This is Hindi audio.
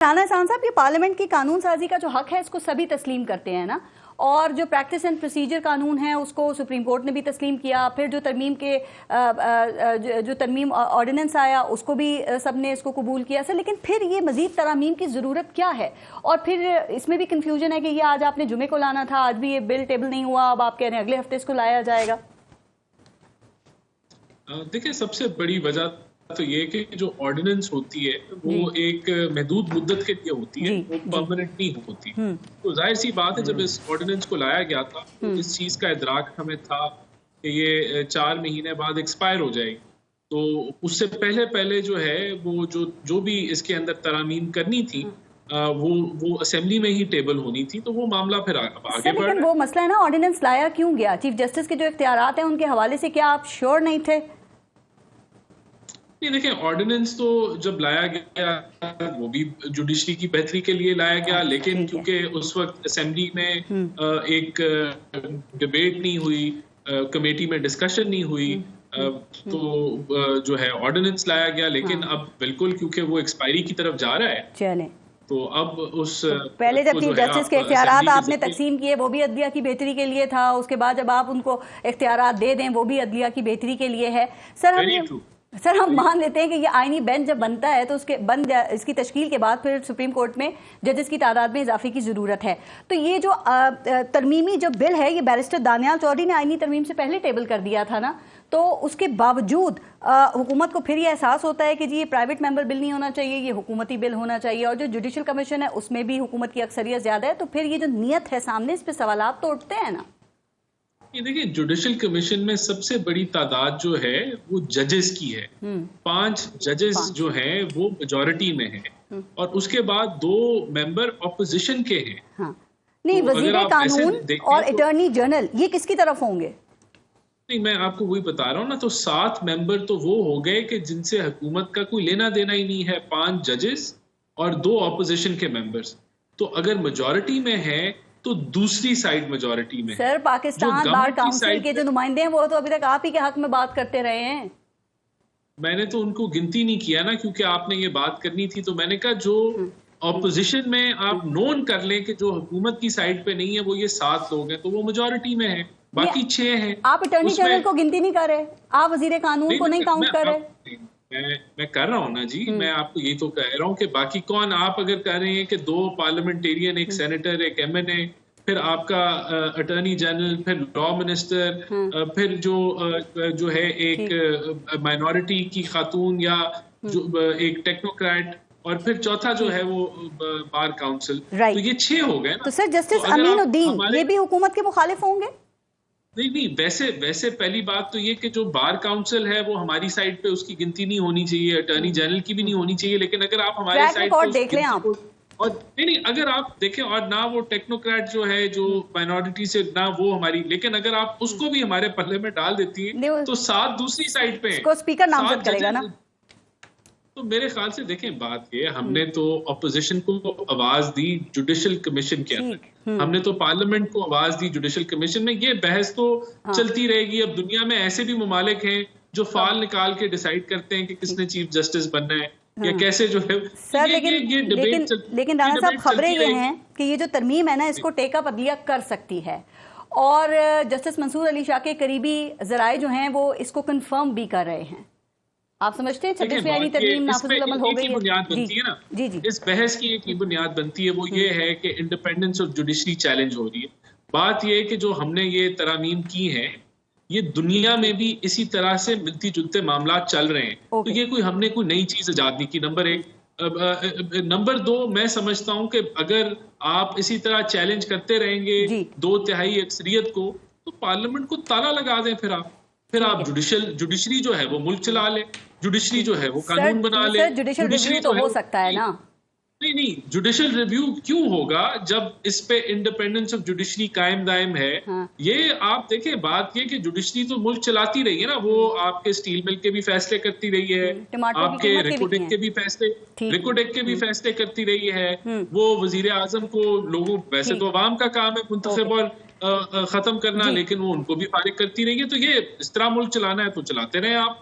राना एहसान साहब, ये पार्लियामेंट की कानून साजी का जो हक है इसको सभी तस्लीम करते हैं ना, और जो प्रैक्टिस एंड प्रोसीजर कानून है उसको सुप्रीम कोर्ट ने भी तस्लीम किया। फिर जो तरमीम के जो तरमीम ऑर्डिनेंस आया उसको भी सबने इसको कबूल किया सर। लेकिन फिर ये मजीद तरामीम की ज़रूरत क्या है? और फिर इसमें भी कंफ्यूजन है कि ये आज आपने जुमे को लाना था, आज भी ये बिल टेबल नहीं हुआ, अब आप कह रहे हैं अगले हफ्ते इसको लाया जाएगा। देखिए, सबसे बड़ी वजह तो ये कि जो ऑर्डिनेंस होती है वो एक महदूद मुद्दत के लिए होती है, वो परमानेंट नहीं होती। तो जाहिर सी बात है, जब इस ऑर्डिनेंस को लाया गया था तो इस चीज का इदराक हमें था कि ये 4 महीने बाद एक्सपायर हो जाएगी। तो उससे पहले जो है वो जो भी इसके अंदर तरामीम करनी थी वो असेंबली में ही टेबल होनी थी। तो वो मामला फिर आगे बढ़। लेकिन वो मसला है ना, ऑर्डिनेंस लाया क्यों गया? चीफ जस्टिस के जो इख्तियारात हैं उनके हवाले से क्या आप श्योर नहीं थे? नहीं, देखिए, ऑर्डिनेंस तो जब लाया गया वो भी जुडिशरी की बेहतरी के लिए लाया गया, लेकिन क्योंकि उस वक्त असेंबली में एक डिबेट नहीं हुई, कमेटी में डिस्कशन नहीं हुई, तो जो है ऑर्डिनेंस लाया गया। लेकिन अब बिल्कुल क्योंकि वो एक्सपायरी की तरफ जा रहा है, चले तो अब उस पहले जब चीफ जस्टिस के इख्तियारात आपने तकसीम किए वो भी अदलिया की बेहतरी के लिए था, उसके बाद जब आप उनको इख्तियारात दे दें वो भी अदलिया की बेहतरी के लिए है। सर हम मान लेते हैं कि ये आईनी बेंच जब बनता है तो इसकी तश्कील के बाद फिर सुप्रीम कोर्ट में जजेस की तादाद में इजाफे की ज़रूरत है। तो ये जो तरमीमी जो बिल है ये बैरिस्टर दानियाल चौधरी ने आईनी तरमीम से पहले टेबल कर दिया था ना, तो उसके बावजूद हुकूमत को फिर ये एहसास होता है कि जी ये प्राइवेट मेंबर बिल नहीं होना चाहिए, ये हुकूमती बिल होना चाहिए, और जो जुडिशल कमीशन है उसमें भी हुकूमत की अक्सरियत ज़्यादा है। तो फिर ये जो नीयत है सामने, इस पर सवालात तो उठते हैं ना। ये देखिए, जुडिशल कमीशन में सबसे बड़ी तादाद जो है वो जजेस की है। 5 जजेस जो हैं वो मेजॉरिटी में हैं, और उसके बाद 2 मेंबर ऑपोजिशन के हैं। हाँ। नहीं, तो वजीर कानून और अटॉर्नी जनरल ये किसकी तरफ होंगे? नहीं, मैं आपको वही बता रहा हूँ ना। तो 7 मेंबर तो वो हो गए कि जिनसे हुकूमत का कोई लेना देना ही नहीं है, 5 जजेस और 2 ऑपोजिशन के मेंबर्स। तो अगर मेजॉरिटी में है तो दूसरी साइड मेजॉरिटी में। सर, पाकिस्तान बार काउंसिल के जो नुमाइंदे हैं वो तो अभी तक आप ही के हक में बात करते रहे हैं। मैंने तो उनको गिनती नहीं किया ना, क्योंकि आपने ये बात करनी थी। तो मैंने कहा जो ऑपोजिशन में आप नोन कर लें कि जो हुकूमत की साइड पे नहीं है वो ये 7 लोग हैं, तो वो मेजॉरिटी में है, बाकी 6 हैं। आप अटॉर्नी जनरल को गिनती नहीं कर रहे, आप वजीर कानून को नहीं काउंट कर रहे। मैं कर रहा हूँ ना जी, मैं आपको यही तो कह रहा हूँ कि बाकी कौन। आप अगर कह रहे हैं कि 2 पार्लियामेंटेरियन, एक सेनेटर, एक MNA, फिर आपका अटॉर्नी जनरल, फिर लॉ मिनिस्टर, फिर जो है एक माइनॉरिटी की खातून या जो एक टेक्नोक्रेट, और फिर चौथा जो है वो बार काउंसिल। तो ये 6 हो गए ना। तो सर जस्टिस अमीनुद्दीन ये भी हुकूमत के मुखालिफ होंगे? नहीं, वैसे पहली बात तो ये कि जो बार काउंसिल है वो हमारी साइड पे उसकी गिनती नहीं होनी चाहिए, अटॉर्नी जनरल की भी नहीं होनी चाहिए। लेकिन अगर आप हमारे साइड पे देख लें आप, और नहीं, अगर आप देखें, और ना वो टेक्नोक्रेट जो है जो माइनॉरिटी से, ना वो हमारी, लेकिन अगर आप उसको भी हमारे पल्ले में डाल देती है तो 7 दूसरी साइड पे स्पीकर नामजद करेगा ना। तो मेरे ख्याल से देखें, बात ये, हमने तो अपोजिशन को आवाज दी जुडिशल कमीशन के अंदर, हमने तो पार्लियामेंट को आवाज दी जुडिशल कमीशन में। ये बहस तो चलती रहेगी। अब दुनिया में ऐसे भी ममालिक हैं जो फाल निकाल के डिसाइड करते हैं कि किसने चीफ जस्टिस बनना है या कैसे जो है। सर लेकिन राना साहब, खबरें ये हैं कि ये जो तरमीम है ना इसको टेकअप अदलिया कर सकती है, और जस्टिस मंसूर अली शाह के करीबी जराए जो हैं वो इसको कंफर्म भी कर रहे हैं। आप समझते हैं 26वीं आईनी तरमीम नाफिजुल अमल हो गई है? बुनियाद बनती है ना जी। इस बहस की एक ही बुनियाद बनती है, वो ये है कि इंडिपेंडेंस ऑफ जुडिशरी चैलेंज हो रही है। बात ये है कि जो हमने ये तरामीम की हैं ये दुनिया में भी इसी तरह से मिलती जुलते मामला चल रहे हैं। तो ये हमने कोई नई चीज इजाद नहीं की, नंबर 1। नंबर 2, मैं समझता हूं कि अगर आप इसी तरह चैलेंज करते रहेंगे 2/3 अक्सरियत को, तो पार्लियामेंट को ताला लगा दें। फिर आप जुडिशरी जो है वो मुल्क चला ले, जुडिशरी जो है वो कानून बना ले। जुडिशल रिव्यू तो हो सकता है ना? नहीं, जुडिशल रिव्यू क्यों होगा जब इस पे इंडिपेंडेंस ऑफ जुडिशरी कायम दायम है। ये आप देखें, बात ये कि जुडिशरी तो मुल्क चलाती रही है ना, वो आपके स्टील मिल के भी फैसले करती रही है, आपके रिकोडेक के भी फैसले करती रही है, वो वजीर आजम को लोगों, वैसे तो अवाम का काम है मुंतखब और खत्म करना, लेकिन वो उनको भी फारिग करती रही है। तो ये इस तरह मुल्क चलाना है तो चलाते रहे आप।